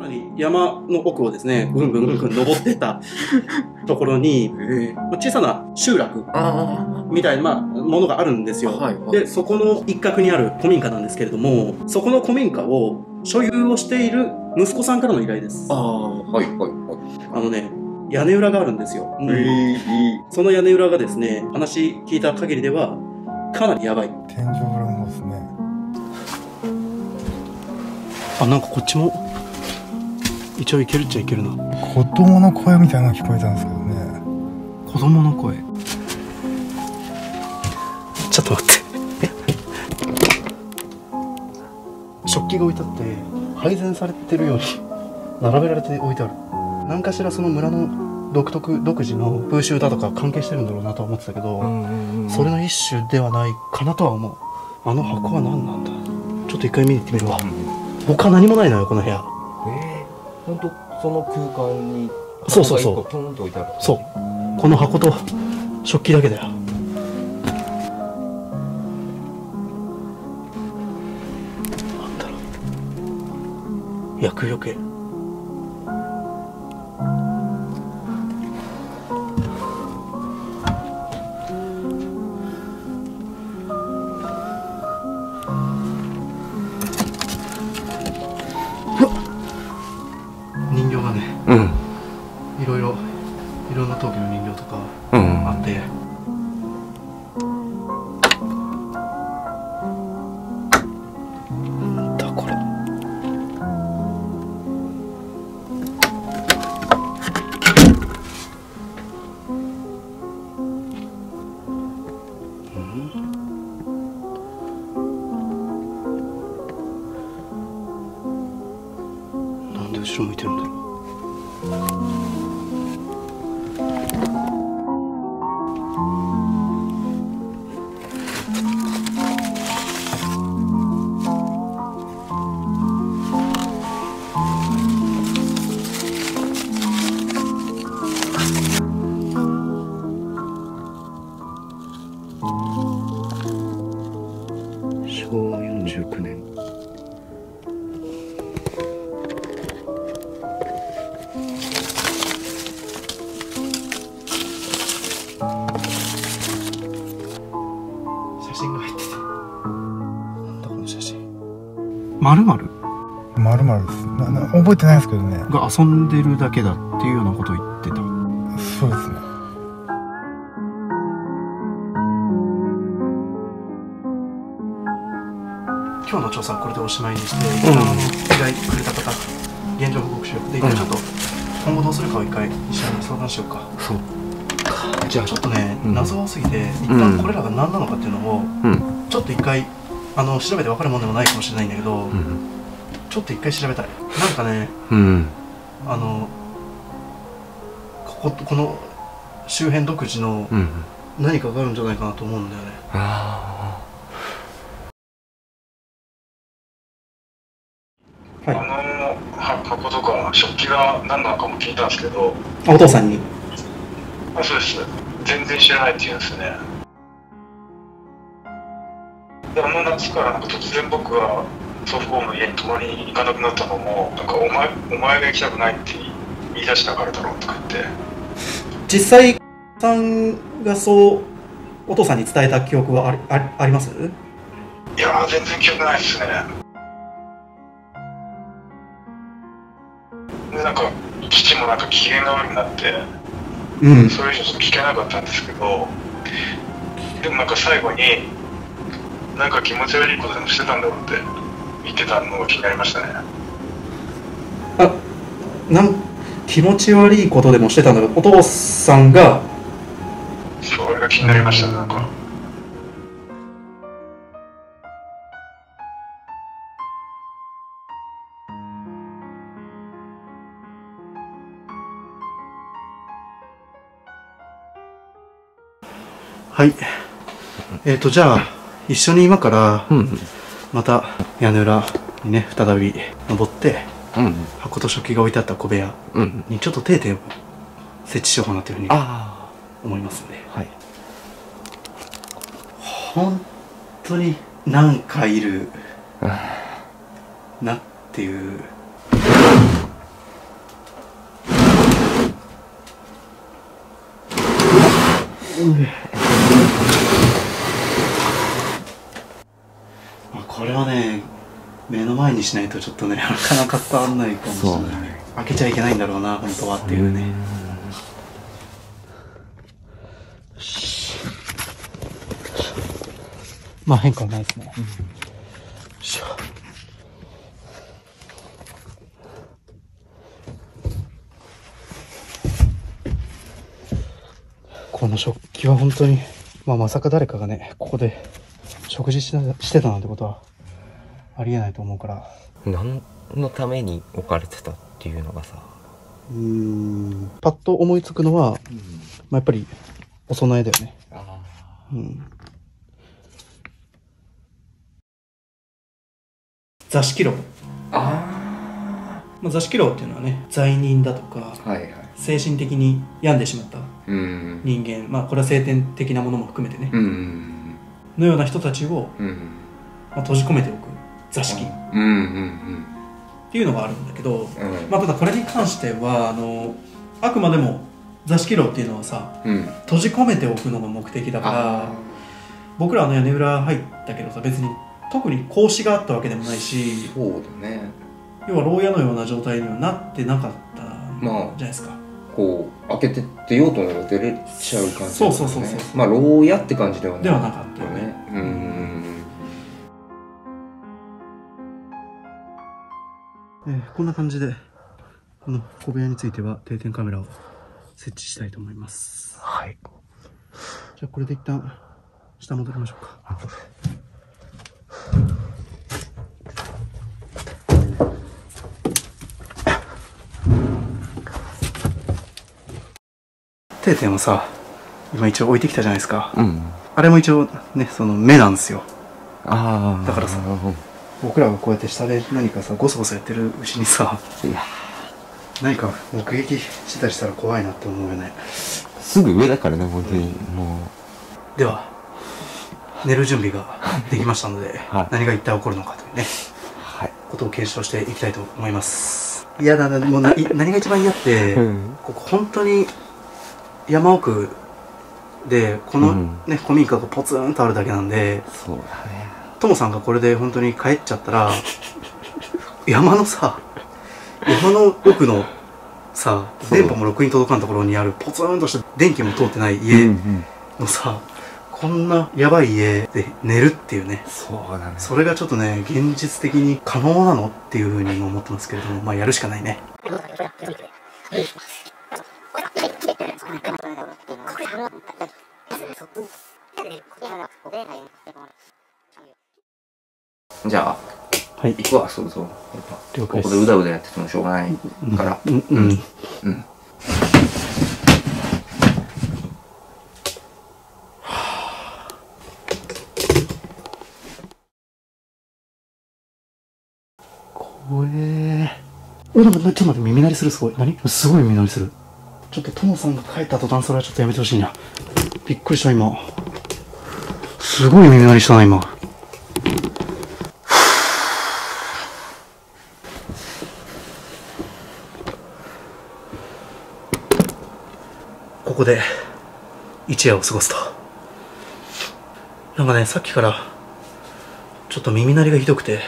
なり山の奥をですね、ぐんぐんぐんぐん登ってったところに、小さな集落みたいなものがあるんですよ。で、そこの一角にある古民家なんですけれども、そこの古民家を所有をしている息子さんからの依頼です。屋根裏があるんですよ。その屋根裏がですね、話聞いた限りでは、かなりやばい。天井裏もですね。あ、なんかこっちも一応いけるっちゃいけるな。子供の声みたいなのが聞こえたんですけどね。子供の声。ちょっと待って。食器が置いてあって配膳されてるように並べられて置いてある。何かしらその村の独自の風習だとか関係してるんだろうなとは思ってたけど、それの一種ではないかなとは思う。あの箱は何なんだ。ちょっと一回見に行ってみるわ。他何もないのよこの部屋。本当その空間にそうポンと置いてある。そう、この箱と食器だけだよ。なんだろう、厄除け。人形がね、いろんな陶器の人形とかあって、なんだこれ。なんで後ろ向いてるんだろう。昭和49年。写真が入ってて、なんだこの写真。〇〇です。覚えてないですけどね。が遊んでるだけだっていうようなことを言ってた。そうですね。今日の調査はこれでおしまいにして、依頼くれた方現状報告しよう。で、一回ちょっと今後どうするかを一回一緒に相談しようか。そうか。じゃあちょっとね、謎多すぎて一旦これらが何なのかっていうのをちょっと一回調べて分かるもんでもないかもしれないんだけど、ちょっと一回調べたい。なんかね、この周辺独自の何かがあるんじゃないかなと思うんだよね。箱とか食器が何なのかも聞いたんですけど。お父さんに。そうです。全然知らないって言うんですね。で、夏からなんか突然僕が祖父母の家に泊まりに行かなくなったのも、なんかお前が行きたくないって言い出したからだろうとか言って。実際さんがそうお父さんに伝えた記憶はあります？いや全然記憶ないですね。でなんか父もなんか機嫌が悪くなって、それ以上ちょっと聞けなかったんですけど、でもなんか最後になんか気持ち悪いことでもしてたんだろうって言ってたのが気になりましたね。気持ち悪いことでもしてたんだろう。お父さんが。それが気になりましたね。なんかはい。じゃあ一緒に今からまた屋根裏にね再び登って、箱と食器が置いてあった小部屋にちょっと定点を設置しようかなというふうに思いますんで。本当になんかいるなっていう。これはね、目の前にしないとちょっとね、なかなか伝わんないかもしれない。開けちゃいけないんだろうな、本当はっていうね。まあ変化はないですね。この食器は本当に、まさか誰かがね、ここで食事してたなんてことはありえないと思うから。何のために置かれてたっていうのがさ。パッと思いつくのは、やっぱりお供えだよね。座敷牢。座敷牢っていうのはね、罪人だとか、精神的に病んでしまった人間、これは性天的なものも含めてね、のような人たちを、閉じ込めておく座敷っていうのがあるんだけど、ただこれに関してはあくまでも座敷牢っていうのはさ、閉じ込めておくのが目的だから、僕らは屋根裏入ったけどさ、別に特に格子があったわけでもないし、そうだね。要は牢屋のような状態にはなってなかったじゃないですか。こう開けて出ようと思えば出れちゃう感じ、そう牢屋って感じではなかったよね。こんな感じでこの小部屋については定点カメラを設置したいと思います。じゃあこれで一旦下戻りましょうか。定点をさ、今一応置いてきたじゃないですか。あれも一応ね、その目なんですよ。だからさ、僕らがこうやって下で何かさ、ゴソゴソやってるうちにさ、何か目撃してたりしたら怖いなって思うよね。すぐ上だからね、本当に。もうでは寝る準備ができましたので、何が一体起こるのかというね、ことを検証していきたいと思います。いやだな、もう何が一番嫌って、ここ本当に山奥でこのね、古民家がポツンとあるだけなんで、トモさんがこれで本当に帰っちゃったら、山の奥のさ、電波もろくに届かんところにあるポツンとした電気も通ってない家のさ、こんなやばい家で寝るっていうね。それがちょっとね、現実的に可能なのっていうふうに思ってますけれども、やるしかないね。じゃあ、行くわ、そろそろ。ここでうだうだやっててもしょうがないから。怖え。ちょっと待って、耳鳴りする。すごい。すごい耳鳴りする。ちょっとトモさんが帰った途端、それはちょっとやめてほしいな。びっくりした、今。すごい耳鳴りしたな、今。ここで一夜を過ごすと。なんかね、さっきからちょっと耳鳴りがひどくて、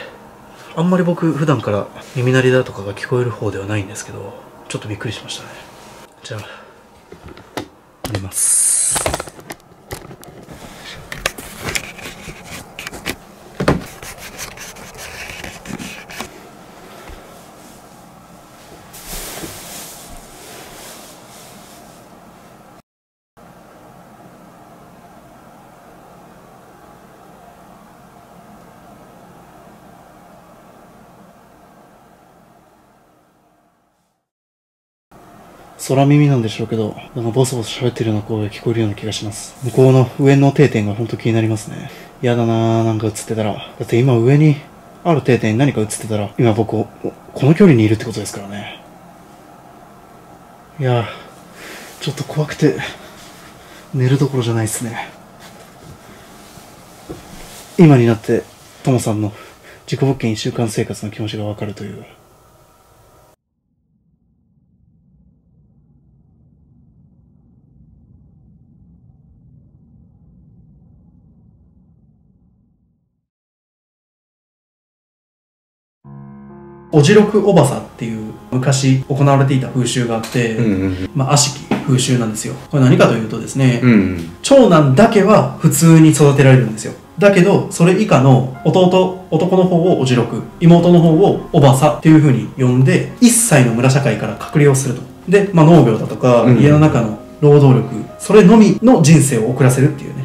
あんまり僕普段から耳鳴りだとかが聞こえる方ではないんですけど、ちょっとびっくりしましたね。じゃあ寝ます。空耳なんでしょうけど、なんかボソボソ喋ってるような声が聞こえるような気がします。向こうの上の定点が本当気になりますね。嫌だなぁ、なんか映ってたら。だって今上にある定点に何か映ってたら、今僕、この距離にいるってことですからね。いやちょっと怖くて、寝るどころじゃないですね。今になって、トモさんの事故物件1週間生活の気持ちがわかるという。おじろくおばさっていう昔行われていた風習があって、悪しき風習なんですよ。これ何かというとですね、長男だけは普通に育てられるんですよ。だけどそれ以下の男の方をおじろく、妹の方をおばさっていう風に呼んで、一切の村社会から隔離をすると。で、農業だとか、家の中の労働力、それのみの人生を送らせるっていうね。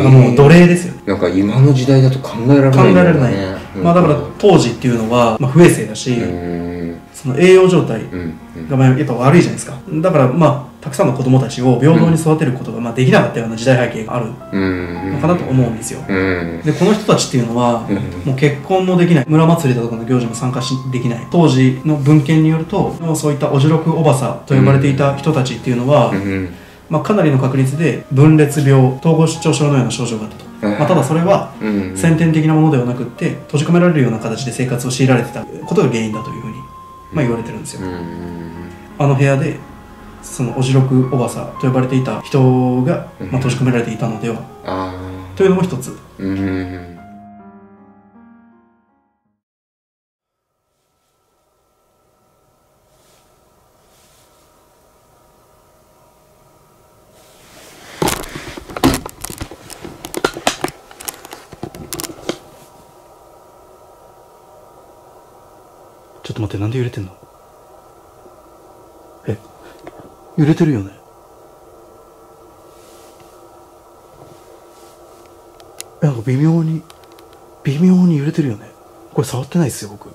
もう奴隷ですよね。なんか今の時代だと考えられない、ね、考えられない。だから当時っていうのは、不衛生だし、その栄養状態がやっぱ悪いじゃないですか。だからたくさんの子供たちを平等に育てることができなかったような時代背景があるのかなと思うんですよ。でこの人たちっていうのはもう結婚もできない、村祭りだとかの行事も参加できない。当時の文献によると、そういったおじろくおばさと呼ばれていた人たちっていうのはかなりの確率で分裂病、統合失調症のような症状があったと。ただそれは先天的なものではなくって閉じ込められるような形で生活を強いられてたことが原因だというふうに言われてるんですよ。あの部屋でそのおじろくおばさと呼ばれていた人が閉じ込められていたのではというのも一つ。ちょっと待って、なんで揺れてんの？揺れてるよね。なんか微妙に揺れてるよね。これ触ってないっすよ、僕。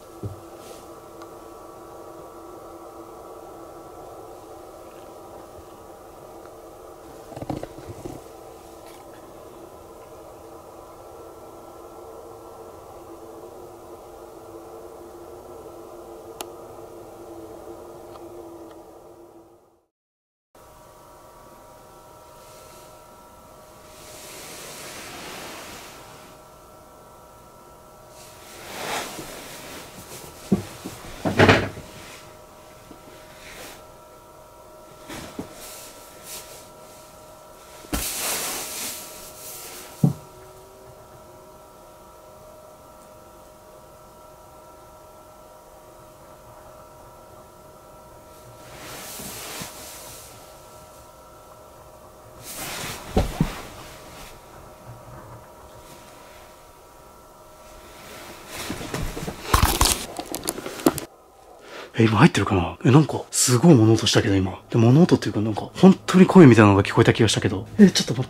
今入ってるかな？なんか、すごい物音したけど今。で、物音っていうかなんか、本当に声みたいなのが聞こえた気がしたけど。ちょっと待って。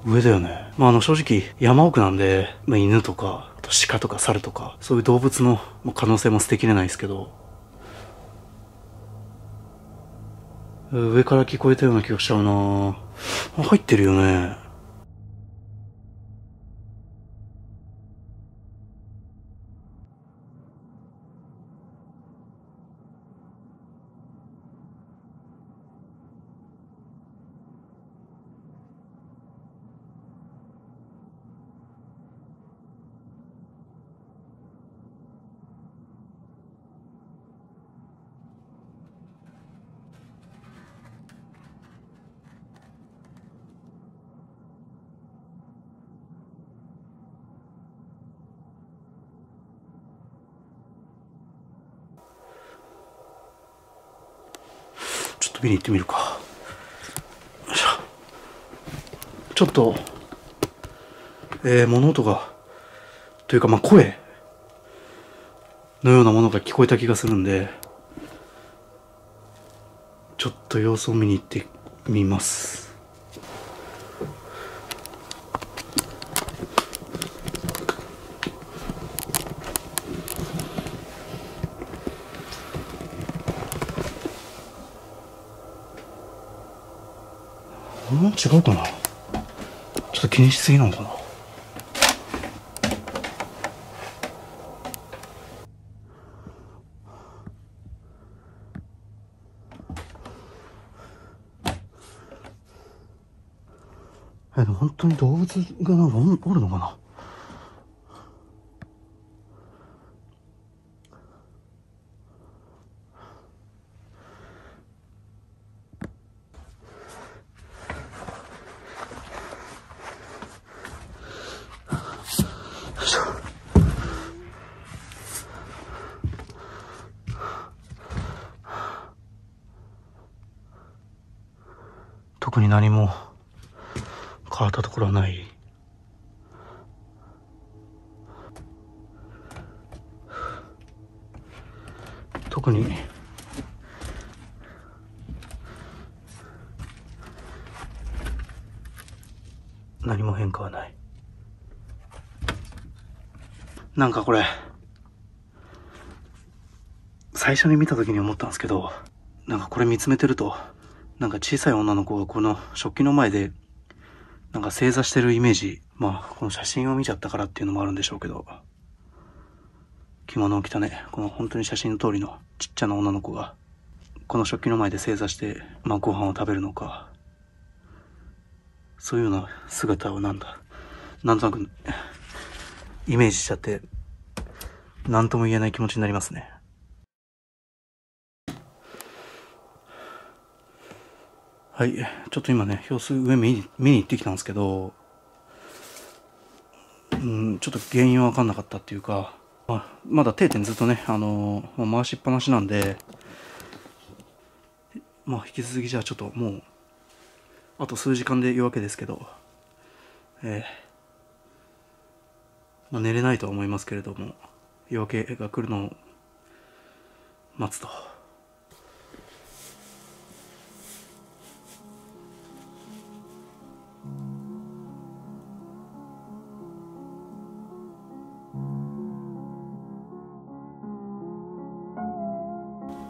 上だよね。正直、山奥なんで、犬とか、あと鹿とか猿とか、そういう動物の可能性も捨てきれないですけど、上から聞こえたような気がしちゃうな。入ってるよね。見に行ってみるか。ちょっと、物音が、というか声のようなものが聞こえた気がするんで、ちょっと様子を見に行ってみます。違うかな。ちょっと気にしすぎなのかな。でも本当に動物がなんかおるのかな。特に何も変わったところはない。特に何も変化はない。なんかこれ最初に見た時に思ったんですけど、なんかこれ見つめてると、なんか小さい女の子がこの食器の前でなんか正座してるイメージ。まあこの写真を見ちゃったからっていうのもあるんでしょうけど、着物を着たね、この本当に写真の通りのちっちゃな女の子がこの食器の前で正座して、まあご飯を食べるのか、そういうような姿をなんとなくイメージしちゃって、何とも言えない気持ちになりますね。はい、ちょっと今ね、様子上見に行ってきたんですけど、ちょっと原因は分かんなかったっていうか、まだ定点ずっとね、回しっぱなしなんで、まあ引き続きじゃあちょっともうあと数時間で夜明けですけど、まあ、寝れないとは思いますけれども、夜明けが来るのを待つと。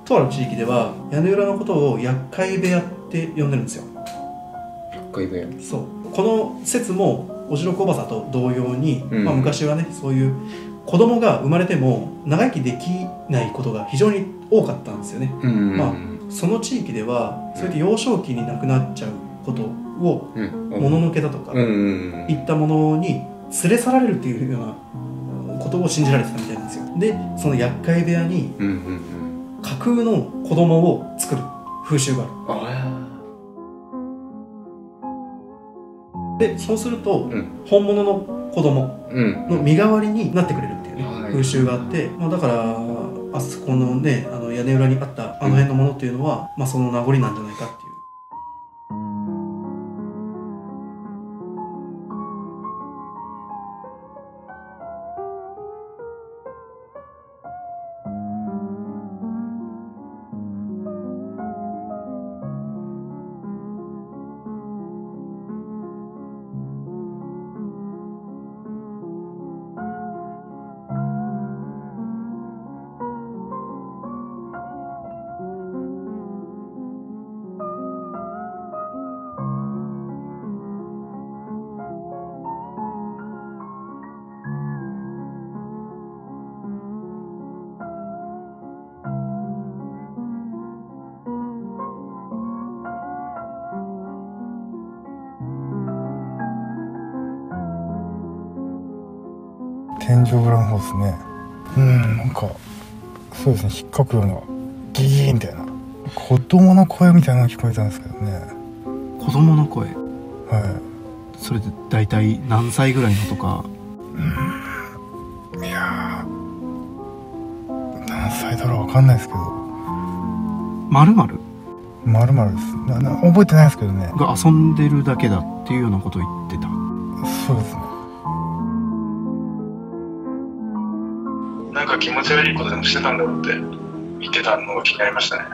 とある地域では屋根裏のことを厄介部屋って呼んでるんですよ。厄介部屋。そう。この説もおじろくおばさと同様に、まあ、昔はね、そういう子供が生まれても長生きできないことが非常に多かったんですよね。まあその地域ではそうやって幼少期に亡くなっちゃうことをもののけだとかいったものに連れ去られるっていうようなことを信じられてたみたいなんですよ。でその厄介部屋に架空の子供を作る風習がある。でそうすると、本物の子供の身代わりになってくれるっていうね、風習があって、まあ、だからあそこのね、屋根裏にあったあの辺のものっていうのは、まあ、その名残なんじゃないかっていう。天井裏の方ですね。なんかそうですね、引っかくようなギギーみたいな子供の声みたいなのが聞こえたんですけどね。子供の声。はい。それで大体何歳ぐらいのとか。いやー、何歳だろうわかんないですけど。丸々です。覚えてないですけどね。が遊んでるだけだっていうようなことを言ってた。そうですね。なんか気持ち悪いことでもしてたんだろうって言ってたのが気になりましたね。